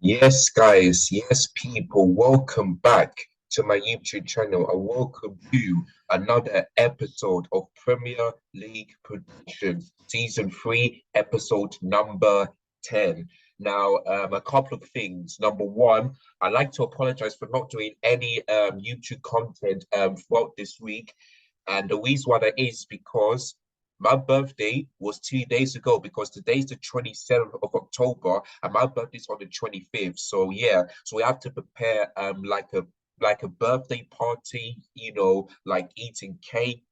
Yes, guys, yes, people, welcome back to my YouTube channel and welcome to another episode of Premier League Predictions, Season 3, episode number 10. Now, a couple of things. Number one, I'd like to apologize for not doing any YouTube content throughout this week. And the reason why that is because my birthday was 2 days ago because today's the 27th of October and my birthday's on the 25th. So yeah, so we have to prepare like a birthday party, like eating cake,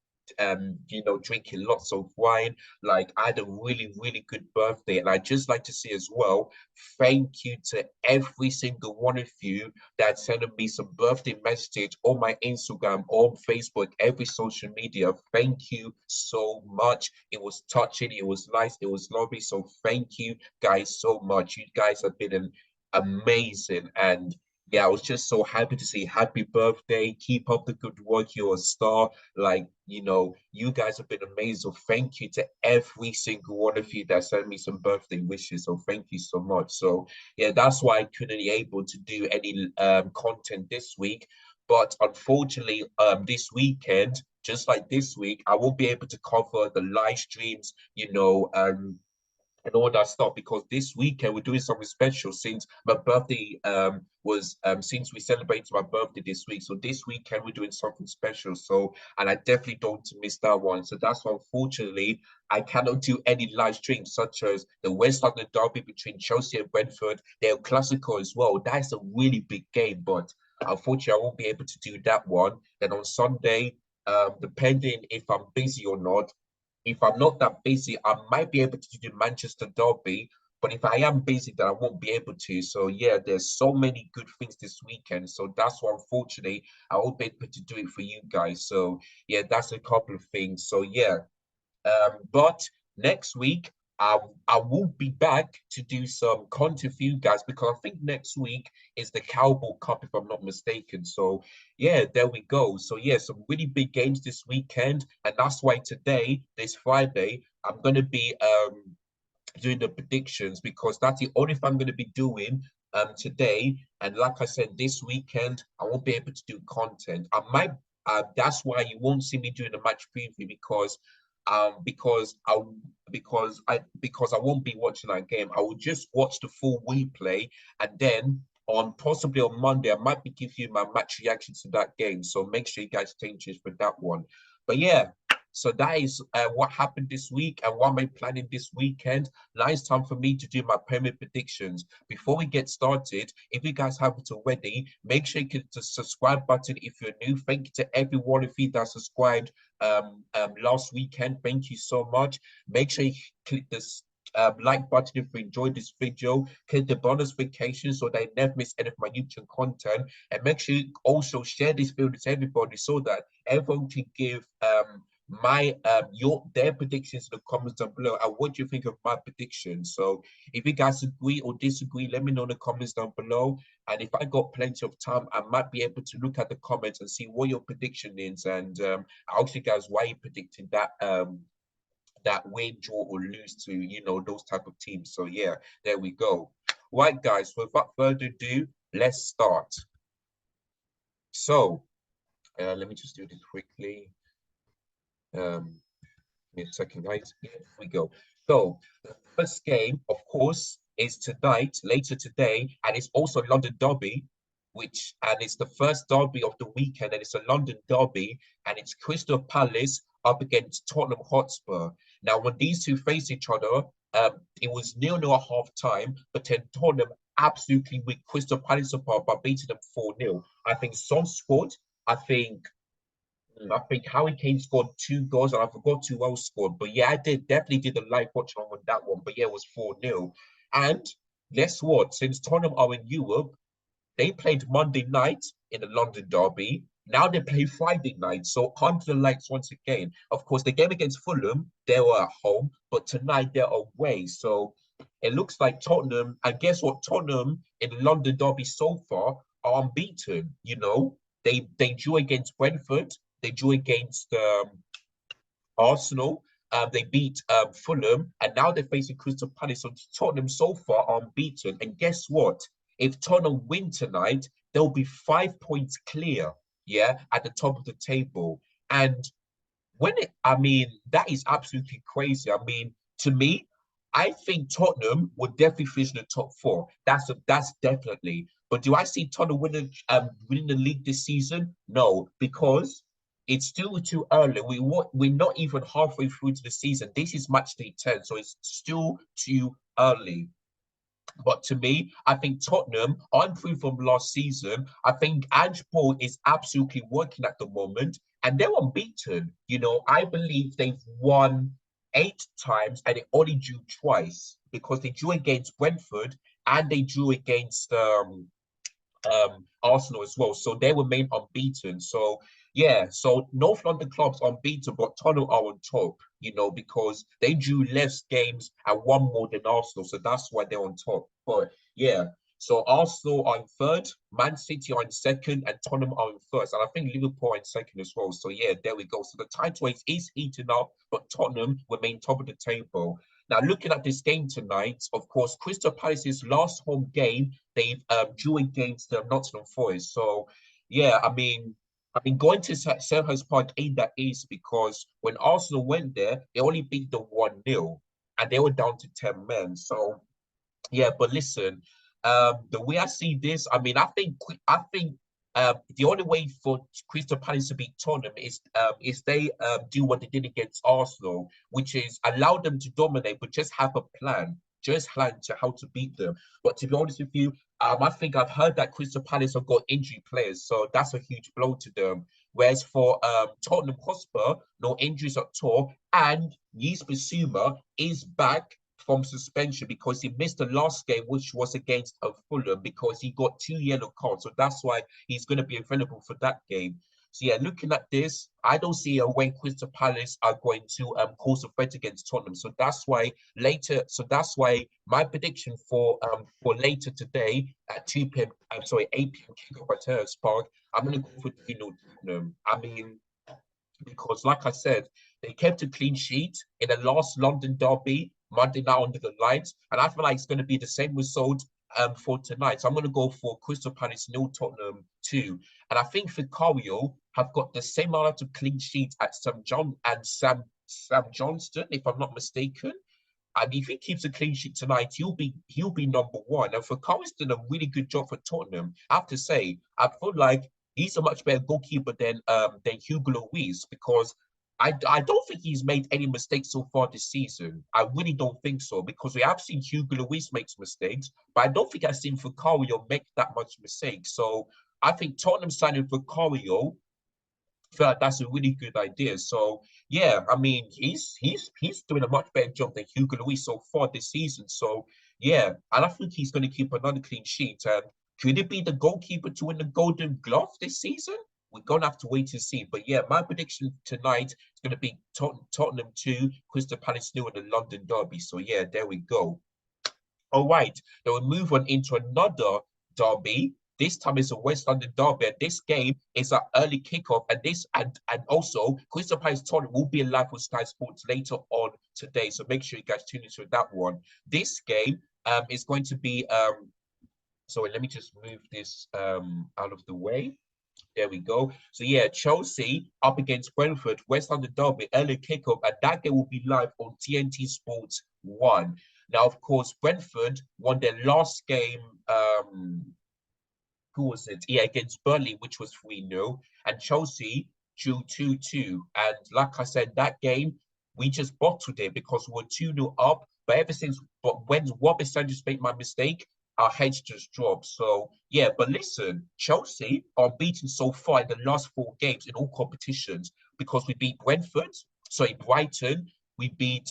drinking lots of wine. Like I had a really, really good birthday. And I just like to say as well, thank you to every single one of you that sent me some birthday message on my Instagram, on Facebook, every social media. Thank you so much. It was touching, it was nice, it was lovely. So thank you guys so much. You guys have been amazing. And yeah, I was just so happy to say happy birthday. Keep up the good work. You're a star. Like, you guys have been amazing. So thank you to every single one of you that sent me some birthday wishes. So thank you so much. So yeah, that's why I couldn't be able to do any content this week. But unfortunately, this weekend, just like this week, I won't be able to cover the live streams, and all that stuff because this weekend we're doing something special since my birthday was since we celebrated my birthday this week. So this weekend we're doing something special. So and I definitely don't miss that one. So that's why unfortunately I cannot do any live streams such as the West London derby between Chelsea and Brentford. They're classical as well. That's a really big game, but unfortunately I won't be able to do that one. Then on Sunday, depending if I'm busy or not, if I'm not that busy, I might be able to do the Manchester Derby. But if I am busy, then I won't be able to. So yeah, there's so many good things this weekend. So that's why unfortunately I won't be able to do it for you guys. So yeah, that's a couple of things. So yeah, but next week, I will be back to do some content for you guys because I think next week is the Cowboy Cup, if I'm not mistaken. So yeah, there we go. So yeah, some really big games this weekend, and that's why today, this Friday, I'm gonna be doing the predictions because that's the only thing I'm gonna be doing today. And like I said, this weekend I won't be able to do content. I might that's why you won't see me doing a match preview because I won't be watching that game. I will just watch the full replay and then on possibly on Monday I might be giving you my match reaction to that game. So make sure you guys stay tuned for that one. But yeah, so that is what happened this week and what am I planning this weekend. Now it's time for me to do my Premier predictions. Before we get started, if you guys haven't already, make sure you hit the subscribe button if you're new. Thank you to every one of you that subscribed last weekend. Thank you so much. Make sure you click this like button if you enjoyed this video. Click the bonus notification so that you never miss any of my YouTube content. And make sure you also share this video to everybody so that everyone can give my their predictions in the comments down below and what do you think of my predictions. So if you guys agree or disagree, let me know in the comments down below, and if I got plenty of time I might be able to look at the comments and see what your prediction is, and ask you guys why you're predicting that win, draw or lose to those type of teams. So yeah, there we go. Right guys, without further ado, let's start. So let me just do this quickly. um Give me a second, guys. Here we go. So the first game, of course, is tonight, later today, and it's also London Derby, and it's the first derby of the weekend, and it's a London Derby, and it's Crystal Palace up against Tottenham Hotspur. Now, when these two face each other, it was 0-0 at half time, but then Tottenham absolutely with Crystal Palace apart by beating them 4-0. I think Son scored. I think I think Harry Kane scored two goals, and I forgot who else scored. But yeah, I definitely did a live watch on that one. But yeah, it was 4-0. And guess what? Since Tottenham are in Europe, they played Monday night in the London Derby. Now they play Friday night. So under the lights once again. Of course, the game against Fulham, they were at home, but tonight they're away. So it looks like Tottenham, and guess what? Tottenham in the London Derby so far are unbeaten. They drew against Brentford, they drew against Arsenal. They beat Fulham, and now they're facing Crystal Palace. So Tottenham so far are unbeaten. And guess what? If Tottenham win tonight, they'll be 5 points clear, yeah, at the top of the table. And I mean, that is absolutely crazy. I mean, to me, I think Tottenham would definitely finish in the top four. That's definitely. But do I see Tottenham winning the league this season? No, because it's still too early. We're not even halfway through to the season. This is match day 10, so it's still too early. But to me, I think Tottenham, on proof from last season, I think Ange Paul is absolutely working at the moment, and they're unbeaten. You know, I believe they've won 8 times and they only drew twice because they drew against Brentford and they drew against Arsenal as well. So they remain unbeaten. So yeah, so North London clubs unbeaten, but Tottenham are on top, you know, because they drew less games and won more than Arsenal. So that's why they're on top. But yeah, so Arsenal are in third, Man City are in second, and Tottenham are in first. And I think Liverpool are in second as well. So yeah, there we go. So the title race is heating up, but Tottenham remain top of the table. Now, looking at this game tonight, of course, Crystal Palace's last home game, they drew against Nottingham Forest. So, yeah, I mean, going to Selhurst Park ain't that easy because when Arsenal went there, they only beat them 1-0 and they were down to 10 men. So, yeah, but listen, the way I see this, I mean, I think the only way for Crystal Palace to beat Tottenham is they do what they did against Arsenal, which is allow them to dominate, but just plan to how to beat them. But to be honest with you, I think I've heard that Crystal Palace have got injury players, so that's a huge blow to them. Whereas for Tottenham Hotspur, no injuries at all, and Yves Bissouma is back from suspension because he missed the last game, which was against Fulham, because he got 2 yellow cards. So that's why he's going to be available for that game. So yeah, looking at this, I don't see a way Crystal Palace are going to cause a threat against Tottenham. So that's why later. So that's why my prediction for later today at 2 p.m. I'm sorry, 8 p.m. kickoff at Selhurst Park. I'm going to go for 2-0 Tottenham. I mean, because, like I said, they kept a clean sheet in the last London derby, Monday night under the lights, and I feel like it's going to be the same result for tonight. So I'm going to go for Crystal Palace 0, Tottenham 2, and I think Vicario have got the same amount of clean sheets at Sam Johnston, if I'm not mistaken. And if he keeps a clean sheet tonight, he'll be number one. And for Carl's done a really good job for Tottenham. I have to say, I feel like he's a much better goalkeeper than Hugo Lloris because I don't think he's made any mistakes so far this season. I really don't think so because we have seen Hugo Lloris make mistakes, but I don't think I've seen Vicario make that much mistakes. So I think Tottenham signing Vicario feel like that's a really good idea. So yeah, I mean he's doing a much better job than Hugo Lloris so far this season. So yeah, and I think he's going to keep another clean sheet. And could it be the goalkeeper to win the Golden Glove this season? We're gonna have to wait and see. But yeah, my prediction tonight is going to be Tottenham 2, Crystal Palace 0 in the London Derby. So yeah, there we go. All right, then we move on into another derby. This time it's a West London derby, and this game is an early kickoff. And also Crystal Palace Tottenham will be live on Sky Sports later on today. So make sure you guys tune into that one. This game is going to be sorry, let me just move this out of the way. There we go. So yeah, Chelsea up against Brentford, West London derby, early kickoff, and that game will be live on TNT Sports 1. Now, of course, Brentford won their last game. Who was it? Yeah, against Burnley, which was 3-0, and Chelsea drew 2-2. And like I said, that game we just bottled it because we were 2-0 up. But when Robert Sanchez made my mistake, our heads just dropped. So yeah, but listen, Chelsea are beaten so far in the last 4 games in all competitions because we beat Brighton, we beat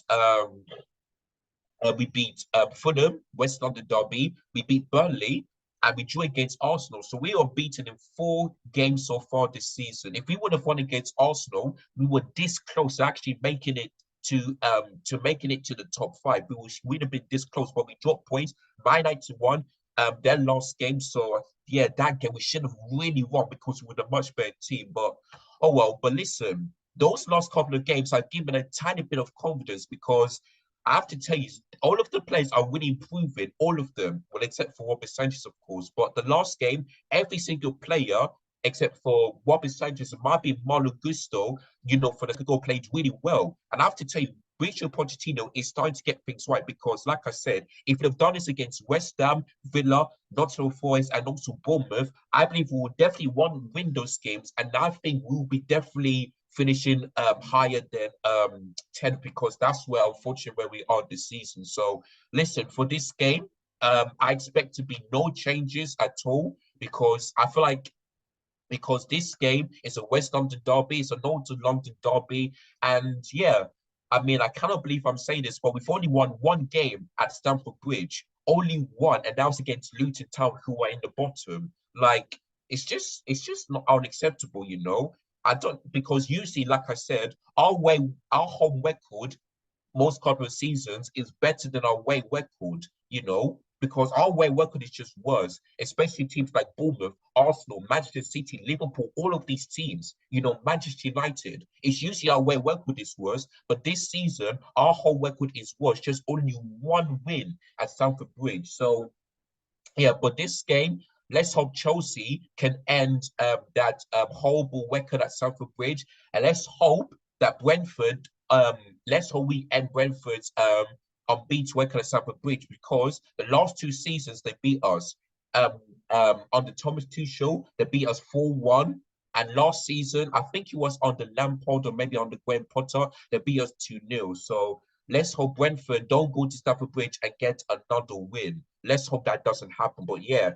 Fulham, West London derby, we beat Burnley, and we drew against Arsenal. So we are beaten in 4 games so far this season. If we would have won against Arsenal, we were this close to actually making it to the top 5. We'd have been this close, but we dropped points. My 91, their last game. So yeah, that game we should have really won because we were a much better team. But oh well. But listen, those last couple of games have given a tiny bit of confidence because I have to tell you, all of the players are really improving, all of them, well, except for Robert Sanchez, of course. But the last game, every single player, except for Robert Sanchez, it might be Marlon Gusto, for the goal played really well. And I have to tell you, Mauricio Pochettino is starting to get things right because, like I said, if they've done this against West Ham, Villa, Nottingham Forest, and also Bournemouth, I believe we will definitely win those games. And I think we'll be definitely finishing higher than 10 because that's where, unfortunately, where we are this season. So, listen, for this game, I expect to be no changes at all because I feel like because this game is a West London derby, it's a North London derby, and yeah, I mean, I cannot believe I'm saying this, but we've only won one game at Stamford Bridge, only one, and that was against Luton Town, who are in the bottom. Like, it's just not unacceptable, you know. I don't because usually, like I said, our home record most couple of seasons is better than our away record, because our away record is just worse, especially teams like Bournemouth, Arsenal, Manchester City, Liverpool, all of these teams, Manchester United. It's usually our away record is worse, but this season, our home record is worse, just only one win at Stamford Bridge. So, yeah, but this game, let's hope Chelsea can end that horrible record at Stamford Bridge, and that Brentford, let's hope we end Brentford's unbeaten record at Stamford Bridge because the last two seasons they beat us. On the Thomas Tuchel, they beat us 4-1. And last season, I think it was on the Lampard or maybe on the Graham Potter, they beat us 2-0. So let's hope Brentford don't go to Stamford Bridge and get another win. Let's hope that doesn't happen. But yeah,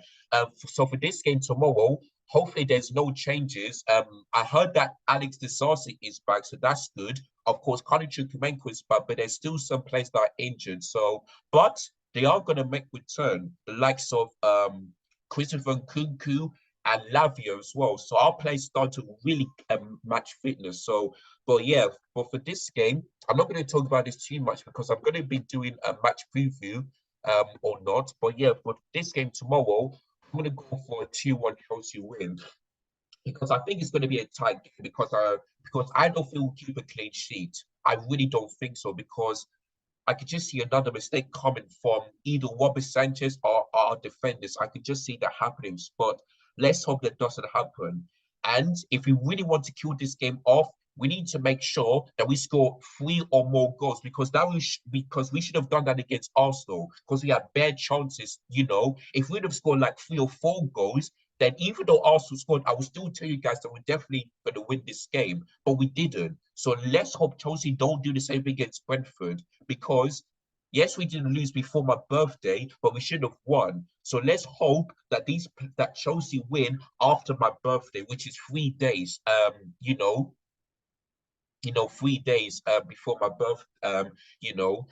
so for this game tomorrow, hopefully there's no changes. I heard that Alex Disasi is back, so that's good. Of course, Kani Chukwuemeka is back, but there's still some players that are injured. So, but they are going to make return, the likes of Christopher Nkunku and Lavia as well. So our players start to really match fitness. So, but yeah, but for this game, I'm not going to talk about this too much because I'm going to be doing a match preview or not. But yeah, for this game tomorrow, I'm going to go for a 2-1 Chelsea win because I think it's going to be a tight game because I don't feel we'll keep a clean sheet. I really don't think so because I could just see another mistake coming from either Robert Sanchez or our defenders. I could just see that happening, but let's hope that doesn't happen. And if we really want to kill this game off, we need to make sure that we score 3 or more goals because we should have done that against Arsenal because we had bare chances. If we'd have scored like 3 or 4 goals, then even though Arsenal scored, I will still tell you guys that we're definitely going to win this game, but we didn't. So let's hope Chelsea don't do the same against Brentford because yes, we didn't lose before my birthday, but we should have won. So let's hope that Chelsea win after my birthday, which is 3 days. 3 days before my birth. You know,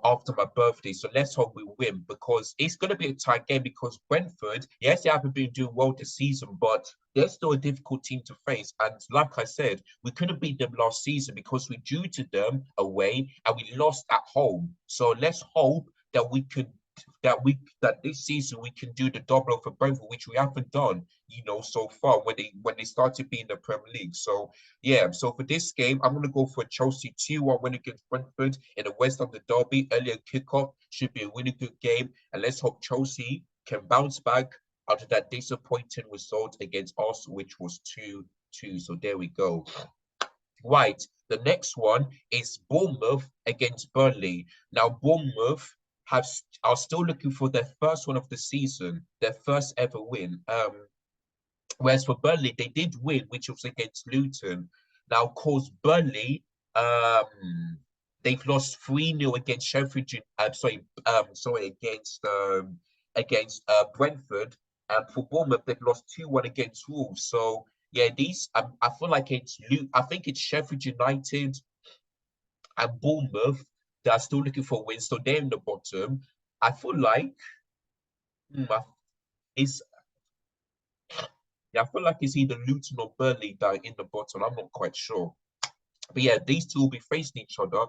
after my birthday. So let's hope we win because it's going to be a tight game because Brentford, yes, they haven't been doing well this season, but they're still a difficult team to face. And like I said, we couldn't beat them last season because we drew to them away and we lost at home. So let's hope that that this season we can do the double for Brentford, which we haven't done, so far when they started being in the Premier League. So yeah, so for this game, I'm gonna go for Chelsea 2-1 win against Brentford in the West London derby. Earlier kickoff should be a really good game, and let's hope Chelsea can bounce back after that disappointing result against Arsenal, which was 2-2. So there we go. Right, the next one is Bournemouth against Burnley. Now, Bournemouth are still looking for their first one of the season, their first ever win. Whereas for Burnley, they did win, which was against Luton. Now, of course, Burnley, they've lost 3-0 against Sheffield. Against Brentford. And for Bournemouth, they've lost 2-1 against Wolves. So yeah, I feel like I think it's Sheffield United and Bournemouth that are still looking for wins. So they're in the bottom. I feel like hmm, I- it's yeah, I feel like it's either Luton or Burnley that are in the bottom. I'm not quite sure. But yeah, these two will be facing each other.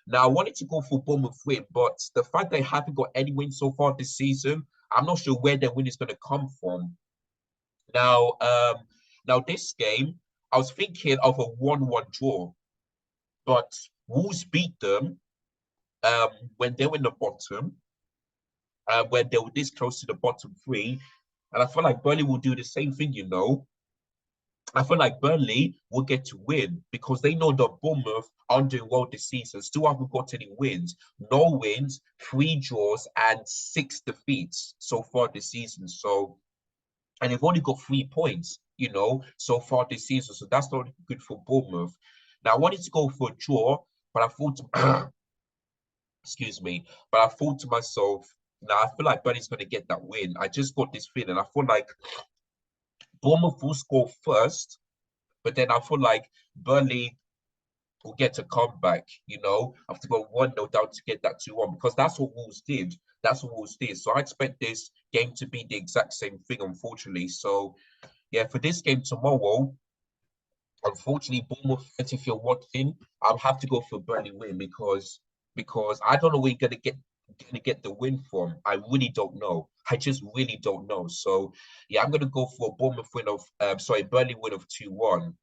Now, I wanted to go for Bournemouth win, but the fact they haven't got any wins so far this season, I'm not sure where their win is going to come from. Now, now this game, I was thinking of a 1-1 draw, but Wolves beat them when they were in the bottom, when they were this close to the bottom three. And I feel like Burnley will do the same thing, you know. I feel like Burnley will get to win because they know that Bournemouth aren't doing well this season. Still haven't got any wins. No wins, three draws, and six defeats so far this season. So, and they've only got 3 points, you know, so far this season. So that's not good for Bournemouth. Now, I wanted to go for a draw, but I thought, excuse me, but I thought to myself, now I feel like Burnley's going to get that win. I just got this feeling. I feel like Bournemouth will score first, but then I feel like Burnley will get a comeback, you know, after going 1-0 down to get that 2-1, because that's what Wolves did. That's what Wolves did. So I expect this game to be the exact same thing, unfortunately. So, yeah, for this game tomorrow, unfortunately, Bournemouth, if you're watching, I'll have to go for Burnley win because I don't know where you're gonna get the win from. I really don't know. I just really don't know. So yeah, I'm gonna go for a Bournemouth win of Burnley win of 2-1.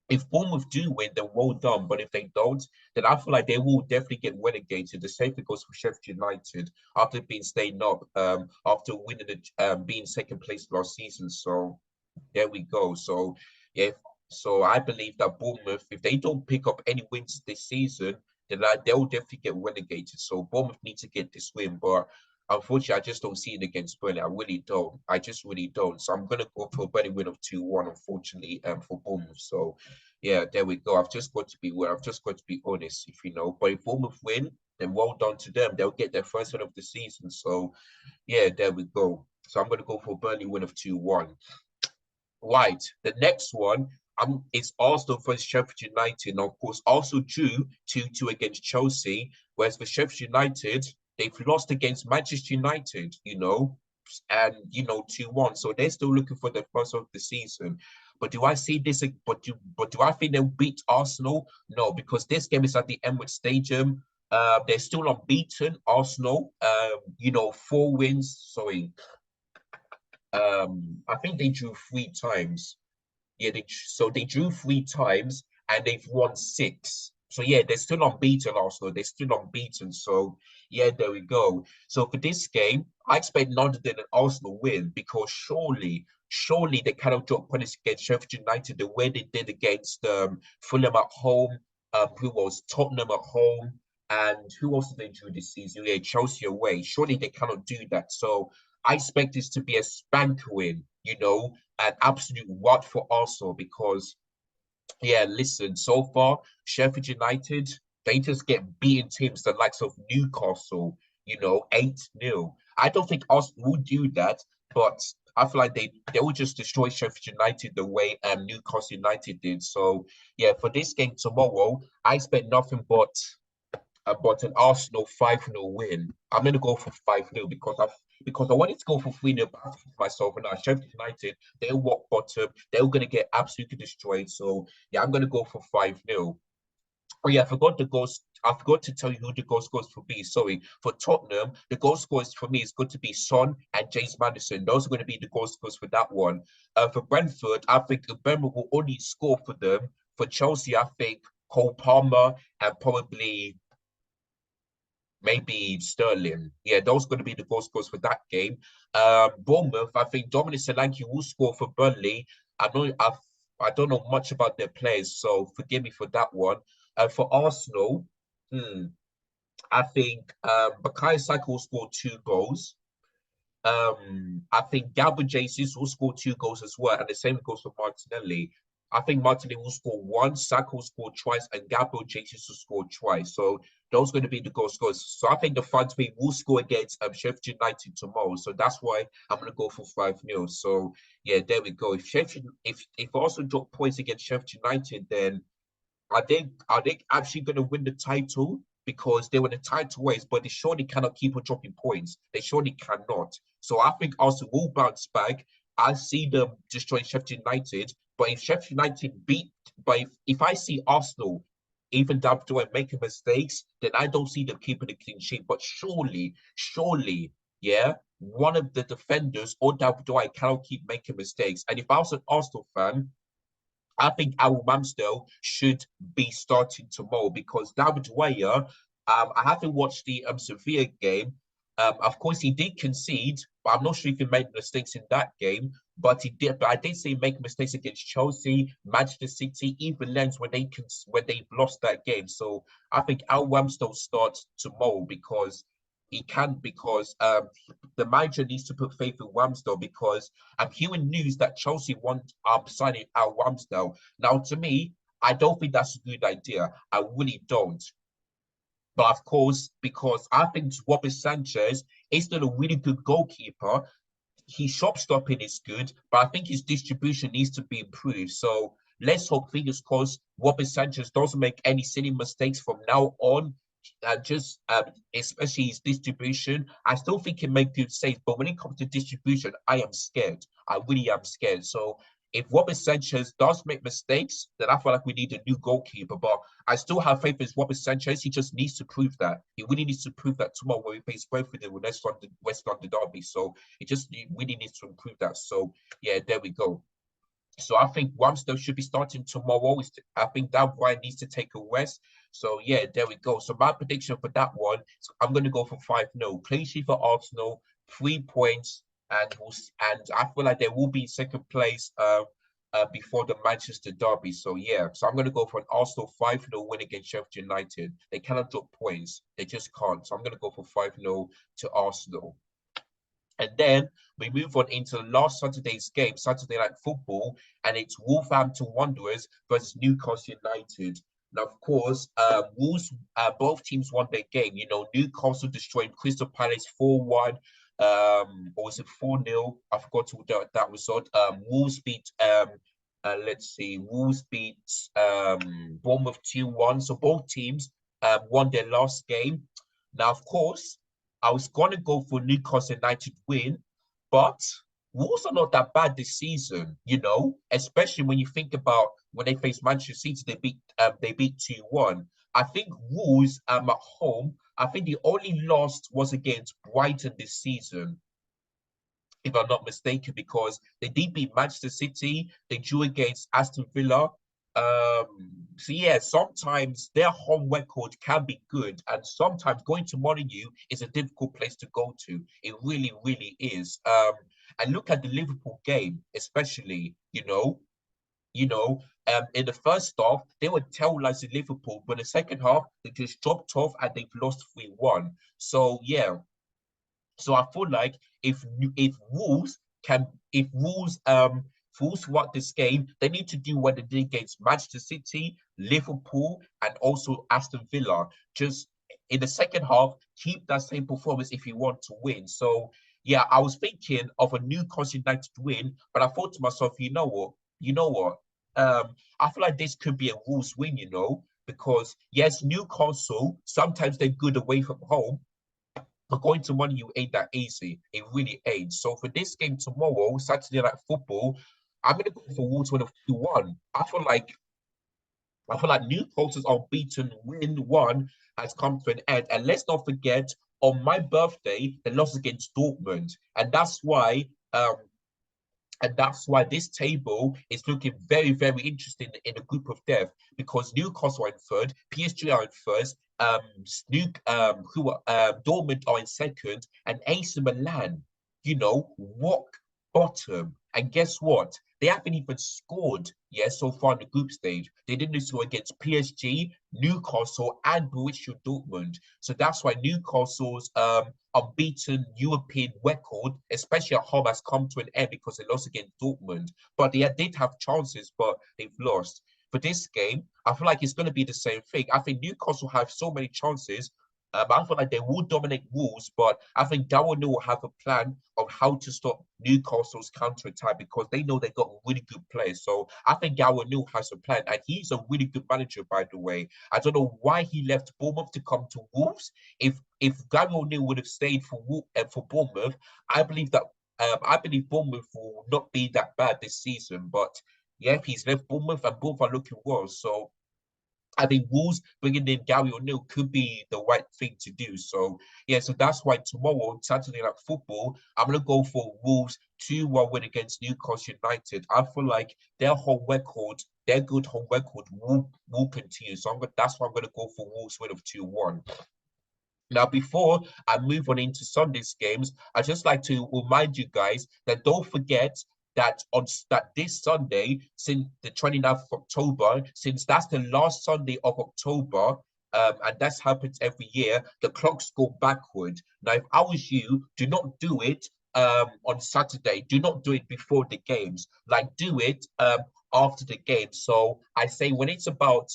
If Bournemouth do win, then well done. But if they don't, then I feel like they will definitely get relegated. The same thing goes for Sheffield United after being staying up, after winning being second place last season. So there we go. So yeah, so I believe that Bournemouth, if they don't pick up any wins this season, then they'll definitely get relegated. So Bournemouth need to get this win, but unfortunately, I just don't see it against Burnley. I really don't. I just really don't. So I'm gonna go for a Burnley win of 2-1, unfortunately, for Bournemouth. So yeah, there we go. I've just got to be honest, if you know. But if Bournemouth win, then well done to them. They'll get their first win of the season. So yeah, there we go. So I'm gonna go for a Burnley win of 2-1. Right. The next one is Arsenal versus Sheffield United. And of course, also drew 2-2 against Chelsea. Whereas for Sheffield United, they've lost against Manchester United, you know, and 2-1. So they're still looking for the first of the season. But do I see this? But do I think they'll beat Arsenal? No, because this game is at the Emirates Stadium. They're still unbeaten. Arsenal, 4 wins. Sorry, I think they drew 3 times. Yeah, they drew 3 times and they've won 6. So yeah, they're still unbeaten, Arsenal. They're still unbeaten. So yeah, there we go. So for this game, I expect none than an Arsenal win because surely they cannot drop points against Sheffield United the way they did against Fulham at home, who was Tottenham at home, and who else did they drew this season? Yeah, Chelsea away. Surely they cannot do that. So I expect this to be a spank win, an absolute what for Arsenal because, yeah, listen, so far, Sheffield United, they just get beaten teams the likes of Newcastle, 8-0. I don't think Arsenal will do that, but I feel like they will just destroy Sheffield United the way Newcastle United did. So, yeah, for this game tomorrow, I expect nothing but an Arsenal 5-0 win. I'm gonna go for 5-0 because I wanted to go for 3-0 myself and now Sheffield United, they're rock bottom, they're gonna get absolutely destroyed. So yeah, I'm gonna go for 5-0. Oh yeah, I forgot to tell you who the goal scorers for me. Sorry, for Tottenham, the goal scorers for me is going to be Son and James Maddison. Those are going to be the goal scorers for that one. For Brentford, I think Brentford will only score for them. For Chelsea, I think Cole Palmer and probably maybe Sterling. Yeah, those are going to be the goal scorers for that game. Bournemouth, I think Dominic Solanke will score for Burnley. I don't know much about their players, so forgive me for that one. For Arsenal, I think Bukayo Saka will score 2 goals. I think Gabriel Jesus will score 2 goals as well, and the same goes for Martinelli. I think Martinelli will score one, Saka will score twice, and Gabriel Jesus will score twice. So those are going to be the goal scorers. So I think the front three will score against Sheffield United tomorrow. So that's why I'm going to go for 5-0. So yeah, there we go. If Arsenal drop points against Sheffield United, then are they actually going to win the title? Because they were in the title race, but they surely cannot keep on dropping points. They surely cannot. So I think Arsenal will bounce back. I see them destroying Sheffield United. But if Sheffield United if I see Arsenal even down to making mistakes, then I don't see them keeping a clean sheet. But surely, yeah, one of the defenders or David Dwight cannot keep making mistakes. And if I was an Arsenal fan, I think Aaron Ramsdale should be starting tomorrow because David Weyer, I haven't watched the Sevilla game. Of course, he did concede, but I'm not sure if he made mistakes in that game. But he did. But I did see him make mistakes against Chelsea, Manchester City, even Lens when they've lost that game. So I think Al Ramsdale starts tomorrow because he can because the manager needs to put faith in Ramsdale because I'm hearing news that Chelsea want signing Al Ramsdale. Now, to me, I don't think that's a good idea. I really don't. But of course, because I think Robert Sanchez is still a really good goalkeeper, his shot stopping is good, but I think his distribution needs to be improved. So let's hope, fingers crossed, Robert Sanchez doesn't make any silly mistakes from now on. Just especially his distribution, I still think he make good saves, but when it comes to distribution, I am scared. I really am scared. So if Robert Sanchez does make mistakes, then I feel like we need a new goalkeeper. But I still have faith in Robert Sanchez. He just needs to prove that. He really needs to prove that tomorrow when we face both of them with West London Derby. So he really needs to improve that. So yeah, there we go. So I think Ramsdale should be starting tomorrow. I think that Ryan needs to take a rest. So yeah, there we go. So my prediction for that one, I'm going to go for 5-0. Clean sheet for Arsenal, 3 points, and I feel like they will be in second place before the Manchester derby. So yeah, so I'm going to go for an Arsenal 5-0 win against Sheffield United. They cannot drop points. They just can't. So I'm going to go for 5-0 to Arsenal. And then we move on into last Saturday's game, Saturday Night Football, and it's Wolverhampton Wanderers versus Newcastle United. Now, of course, Wolves, both teams won their game. You know, Newcastle destroyed Crystal Palace 4-1, or was it 4-0? I forgot that result. Wolves beat, let's see, Wolves beat Bournemouth 2-1. So both teams won their last game. Now, of course, I was going to go for Newcastle United win, but Wolves are not that bad this season, you know, especially when you think about when they faced Manchester City, they beat 2-1. I think Wolves at home, I think the only loss was against Brighton this season, if I'm not mistaken, because they did beat Manchester City, they drew against Aston Villa. So yeah, sometimes their home record can be good, and sometimes going to Molineux is a difficult place to go to. It really, really is. And look at the Liverpool game, especially, in the first half, they were tail-lights in Liverpool, but the second half, they just dropped off and they've lost 3-1. So yeah, so I feel like if Wolves can if Wolves want this game, they need to do what they did against Manchester City, Liverpool, and also Aston Villa. Just in the second half, keep that same performance if you want to win. So yeah, I was thinking of a Newcastle United win, but I thought to myself, you know what? You know what? I feel like this could be a Wolves win, because yes, Newcastle sometimes they're good away from home, but going to Molineux ain't that easy. It really ain't. So for this game tomorrow, Saturday Night Football, I'm gonna go for Wolves win of 2-1. I feel like Newcastle's unbeaten win one has come to an end. And let's not forget, on my birthday, they lost against Dortmund. And that's why this table is looking very, very interesting in a group of death, because Newcastle are in third, PSG are in first, Dortmund are in second, and AC Milan, walk bottom. And guess what? They haven't even scored yet so far in the group stage. They didn't score against PSG, Newcastle, and Borussia Dortmund. So that's why Newcastle's unbeaten European record, especially at home, has come to an end because they lost against Dortmund. But they did have chances, but they've lost. For this game, I feel like it's going to be the same thing. I think Newcastle have so many chances. I feel like they will dominate Wolves, but I think Darwin will have a plan of how to stop Newcastle's counter attack because they know they got really good players. So I think Darwin has a plan, and he's a really good manager, by the way. I don't know why he left Bournemouth to come to Wolves. If Gary O'Neill would have stayed for Bournemouth, I believe Bournemouth will not be that bad this season. But yeah, he's left Bournemouth, and both are looking well. So I think Wolves bringing in Gary O'Neill could be the right thing to do. So yeah, so that's why tomorrow, Saturday Night Football, I'm gonna go for Wolves 2-1 win against Newcastle United. I feel like their whole record their good home record will continue. So that's why I'm gonna go for Wolves win of 2-1. Now, before I move on into Sunday's games, I just like to remind you guys that don't forget that this Sunday, since the 29th of October, since that's the last Sunday of October, and that's happens every year, the clocks go backward. Now, if I was you, do not do it on Saturday. Do not do it before the games. Like do it after the game. So I say when it's about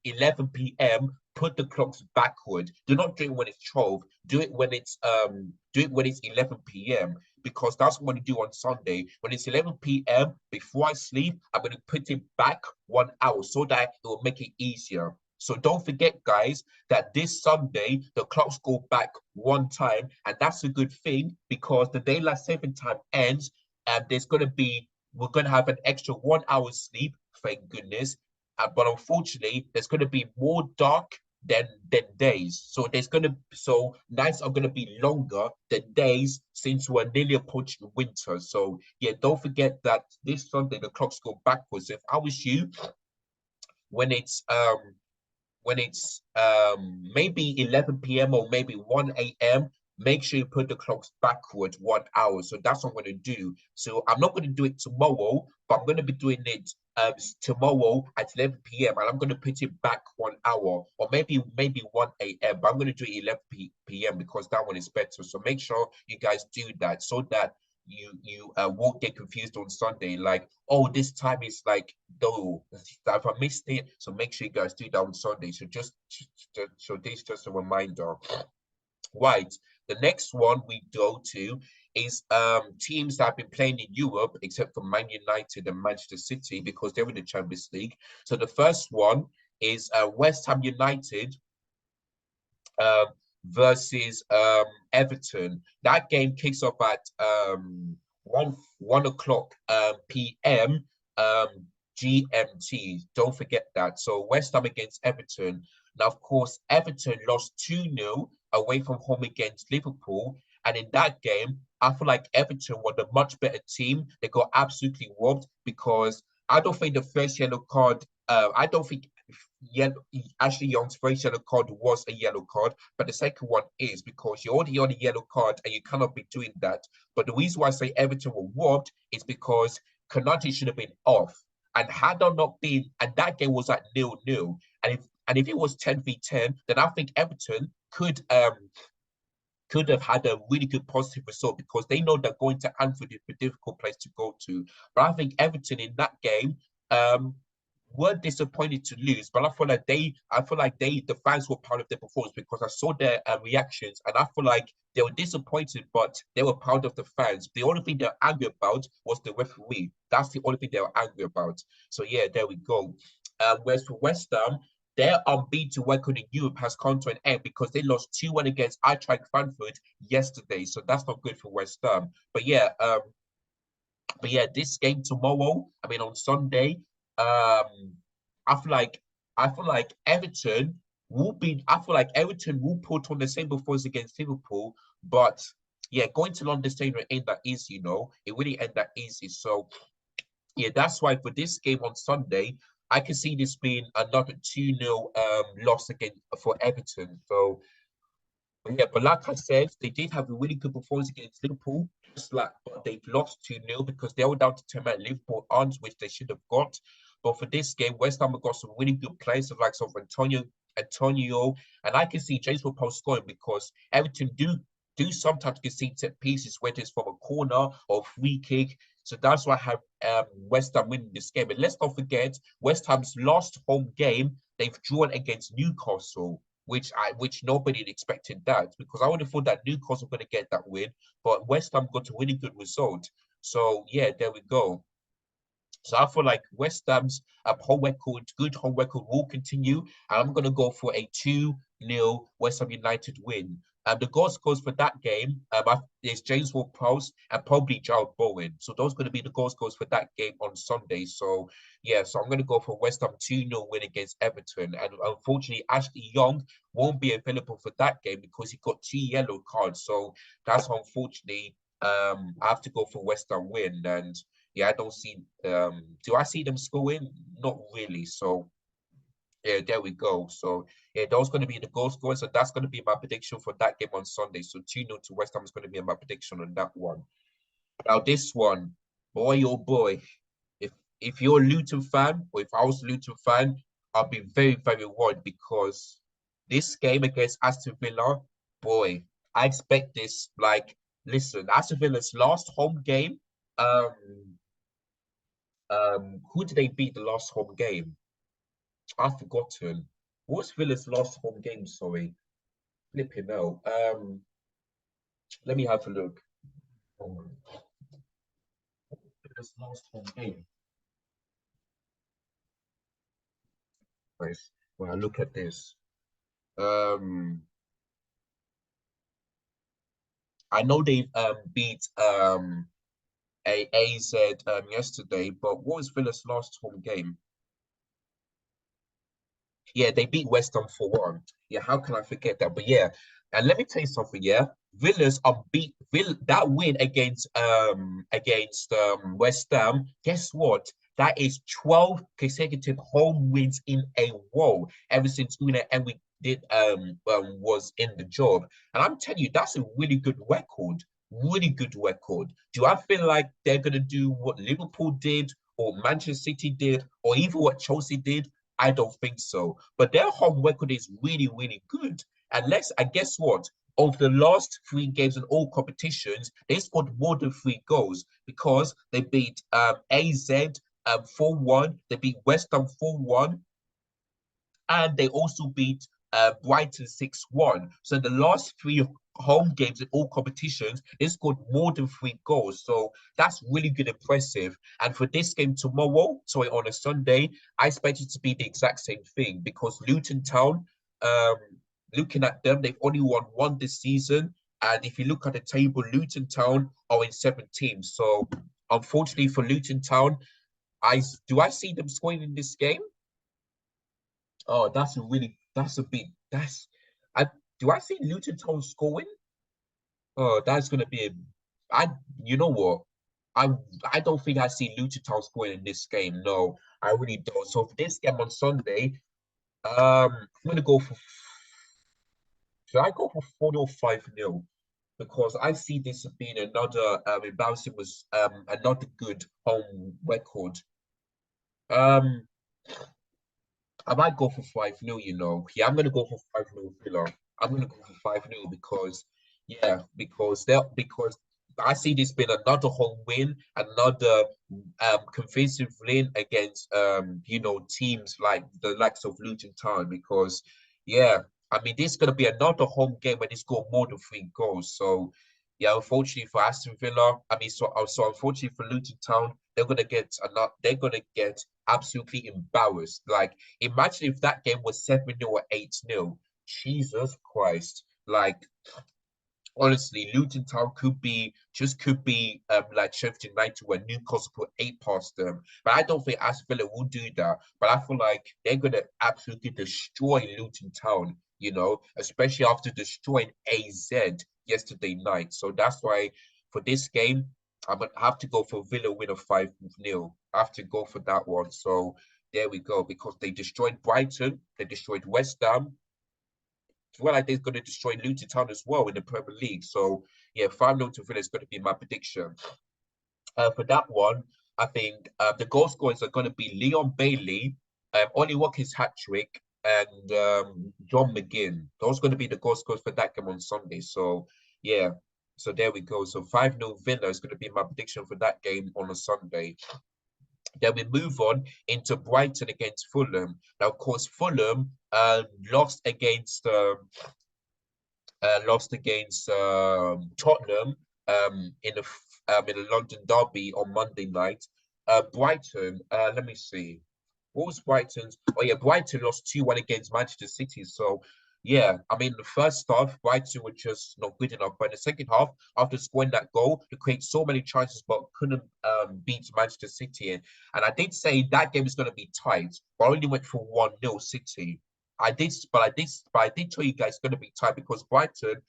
11 p.m., put the clocks backward. Do not do it when it's 12. Do it when it's 11 p.m. because that's what you do on Sunday. When it's 11 p.m. before I sleep, I'm gonna put it back 1 hour so that it will make it easier. So don't forget, guys, that this Sunday the clocks go back one time, and that's a good thing because the daylight saving time ends, and we're gonna have an extra 1 hour sleep, thank goodness. But unfortunately, there's gonna be more dark than days. So nights are gonna be longer than days since we're nearly approaching winter. So yeah, don't forget that this Sunday the clocks go backwards. If I was you, when it's um maybe 11 p.m. or maybe 1 a.m., make sure you put the clocks backward 1 hour. So that's what I'm going to do. So I'm not going to do it tomorrow, but I'm going to be doing it tomorrow at 11 p.m. and I'm going to put it back 1 hour or maybe 1 a.m. But I'm going to do it 11 p.m. because that one is better. So make sure you guys do that so that you won't get confused on Sunday. Like, oh, this time is like no, if I missed it, so make sure you guys do that on Sunday. So so this is just a reminder. Right. The next one we go to is teams that have been playing in Europe, except for Man United and Manchester City, because they're in the Champions League. So the first one is West Ham United um, versus Everton. That game kicks off at 1 o'clock p.m. Um, GMT. Don't forget that. So West Ham against Everton. Now, of course, Everton lost 2-0 away from home against Liverpool. And in that game, I feel like Everton were the much better team. They got absolutely robbed because I don't think the first yellow card, I don't think yellow, Ashley Young's first yellow card was a yellow card, but the second one is because you're already on a yellow card and you cannot be doing that. But the reason why I say Everton were robbed is because Konate should have been off. And had I not been, and that game was at 0-0, and if it was 10v10, then I think Everton could have had a really good positive result because they know they're going to Anfield is a difficult place to go to. But I think Everton in that game um, were disappointed to lose, but I feel like the fans were proud of their performance because I saw their reactions, and I feel like they were disappointed, but they were proud of the fans. The only thing they're angry about was the referee. That's the only thing they were angry about. So yeah, there we go. Whereas for West Ham, their unbeaten record in Europe has come to an end because they lost 2-1 against Eintracht Frankfurt yesterday. So that's not good for West Ham. But yeah, this game tomorrow, I mean on Sunday, I feel like Everton I feel like Everton will put on the same performance against Liverpool, but yeah, going to London Stadium ain't that easy, It really ain't that easy. So yeah, that's why for this game on Sunday, I can see this being another 2-0 loss again for Everton. So yeah, but like I said, they did have a really good performance against Liverpool. But they've lost 2-0 because they were down to 10 men. Liverpool aren't, which they should have got. But for this game, West Ham have got some really good players, like of Antonio, and I can see James Ward-Prowse scoring because Everton do sometimes concede set pieces, whether it's from a corner or free kick. So that's why I have West Ham winning this game. And let's not forget, West Ham's last home game, they've drawn against Newcastle, which nobody had expected that because I would have thought that Newcastle were going to get that win, but West Ham got a really good result. So yeah, there we go. So I feel like West Ham's good home record will continue. And I'm going to go for a 2-0 West Ham United win. The goal scores for that game is James Ward-Prowse and probably Jarrod Bowen. So those are going to be the goal scores for that game on Sunday. So yeah, so I'm going to go for West Ham 2-0 win against Everton. And unfortunately, Ashley Young won't be available for that game because he got 2 yellow cards. So that's unfortunately I have to go for West Ham win. And Yeah, I don't see. Do I see them scoring? Not really. So yeah, there we go. So yeah, those going to be the goal scorers. So that's going to be my prediction for that game on Sunday. So 2-0 to West Ham is going to be my prediction on that one. Now this one, boy oh boy, if if you're a Luton fan or if I was a Luton fan, I'll be very worried because this game against Aston Villa, boy, I expect this. Like, listen, Aston Villa's last home game. Um, who did they beat the last home game? I've forgotten. What's Villa's last home game? Sorry, flipping out. Let me have a look. Villa's last home game. Nice. When I look at this, um, I know they beat a AZ yesterday, but what was Villa's last home game? Yeah, they beat West Ham 4-1. Yeah, how can I forget that? But yeah, and let me tell you something, yeah. Villa's unbeat that win against West Ham, guess what? That is 12 consecutive home wins in a row ever since Una Emery did was in the job. And I'm telling you, that's a really good record. Really good record. Do I feel like they're gonna do what Liverpool did or Manchester City did or even what Chelsea did? I don't think so. But their home record is really good. And guess what? Of the last three games in all competitions, they scored more than three goals because they beat AZ 4-1, they beat West Ham 4-1, and they also beat Brighton 6-1. So the last three home games in all competitions, they scored more than three goals. So that's really good, impressive. And for this game tomorrow, sorry, on a Sunday, I expect it to be the exact same thing because Luton Town, um, looking at them, they've only won one this season. And if you look at the table, Luton Town are in 17th. So unfortunately for Luton Town, I see them scoring in this game? Oh, that's a bit, I, do I see Luton Town scoring? Oh, that's gonna be I, you know what? I, I don't think I see Luton Town scoring in this game. No, I really don't. So for this game on Sunday, I'm gonna go for, should I go for 4 or 5-0? Because I see this as being another embarrassing was another good home record. Um, I might go for 5-0, you know. Yeah, I'm gonna go for 5-0 Villa. I'm gonna go for 5-0 because yeah, because I see this being another home win, another convincing win against teams like the likes of Luton Town because yeah, I mean this is gonna be another home game when they score more than three goals. So yeah, unfortunately for Aston Villa, I mean so unfortunately for Luton Town, they're gonna get absolutely embarrassed. Like imagine if that game was 7-0 or 8-0. Jesus Christ. Like honestly, Luton Town could be like Sheffield United where Newcastle put eight past them. But I don't think Aston Villa will do that. But I feel like they're gonna absolutely destroy Luton Town, you know, especially after destroying AZ yesterday night. So that's why for this game, I'm gonna have to go for Villa win of 5-0. I have to go for that one. So there we go, because they destroyed Brighton, they destroyed West Ham, well, like they're going to destroy Luton Town as well in the Premier League. So yeah, 5-0 to Villa is going to be my prediction. For that one, I think the goal scorers are going to be Leon Bailey, Ollie Watkins hat trick, and John McGinn. Those are going to be the goal scorers for that game on Sunday. So yeah, so there we go. So 5-0 Villa is going to be my prediction for that game on a Sunday. Then we move on into Brighton against Fulham. Now, of course, Fulham lost against Tottenham in the London derby on Monday night. Brighton, let me see. What was Brighton's? Oh yeah, Brighton lost 2-1 against Manchester City. So yeah, I mean the first half, Brighton were just not good enough. But in the second half, after scoring that goal, they created so many chances but couldn't beat Manchester City. And I did say that game is gonna be tight, but I only went for 1-0 City. I did tell you guys it's gonna be tight because Brighton